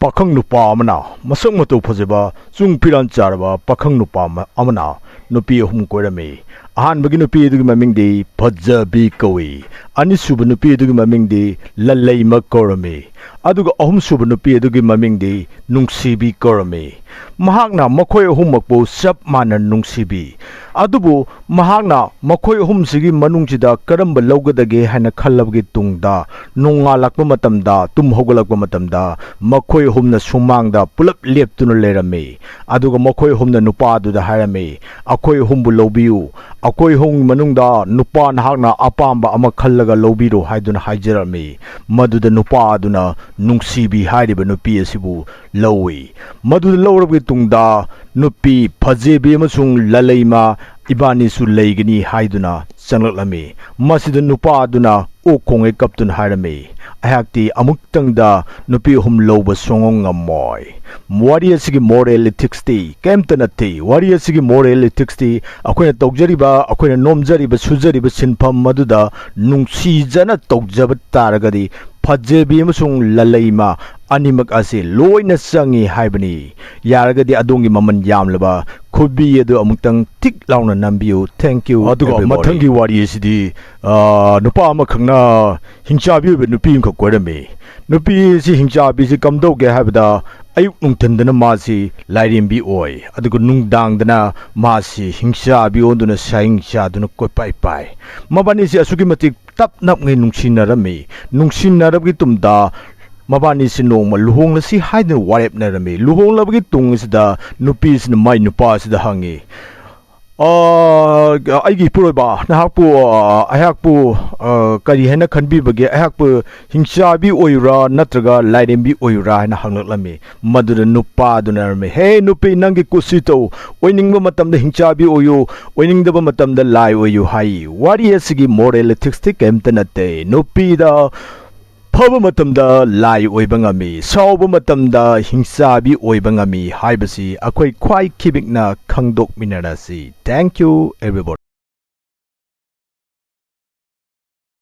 Pakhang nupa amana masang matu phajeba chung piran charba pakhang nupa amana nupi ahum koirame ahan bagi nupi du maming de phajabi kawi ani suba nupi du maming de lalai ma korame aduga ahum suba nupi du maming de nungsibi korame mahakna makhoi ahum makpo sap manan nungsibi adubu mahakna makhoi ahum sigi manungchida karamba lawgadage haina khallabgi tungda nunga lakpa matamda tum hogalakpa matamda makhoi ahumna sumangda pulap leptuna lerame aduga makhoi ahumna nupa du da hairame akhoi ahumbu Loubiyu akhoi ahum manungda nupa nahakna apamba ama khallaga Loubiru haiduna haijarame maduda nupa aduna nungsibi hairiba nupi asibu lawi maduda lawrabgi tungda nupi phajebi amasung lalaima ibani su leigani haiduna changlaklammi masida nupa aduna okhonge kaptun hairame ahakti amuktangda nupi ahum loba songong ngamoi wari asigi moral ethics ti kemta nathi wari asigi moral ethics ti akoina tawjariba akoina nomjariba sujariba sinpham maduda nungsijana tawjaba taragadi phajebi amasung lalaima animak ase loina sangi haibani yaragadi adongi maman yamlaba khudbi edu amuktang tik launa nambiu thank you aduga mathangi wari asidi nupa ama khangna hingchabi be nupi khak koirame nupi si hingchabi si kamdauge haibada ayuk nungthandana masi lairimbi oi aduga nungdangdana masi hingchabi onduna saingcha duna kopai pai mabani si asugi matik tapnap ngai nungsinarabgi tumda mabani si nongma luhongla si haidna warep narame luhonglabgi tungsida nupi sin mai nupa sida hangi aigi puroba nahakpu ayakpu kari hena khanbi bage ayakpu hingchabi oyura natraga lairembi oyura hena hanglaklame madura nupa dunarme he nupi nangi kusito oiningba matamda hingchabi oyu oiningdaba matamda lai oyu hai wari asigi moral ethics ti kemta natte nupi da phaba matamda lai oiba ngami sauba matamda hingsabi oiba ngami haibasi akhoi khwai khibikna khangdok minarasi thank you everybody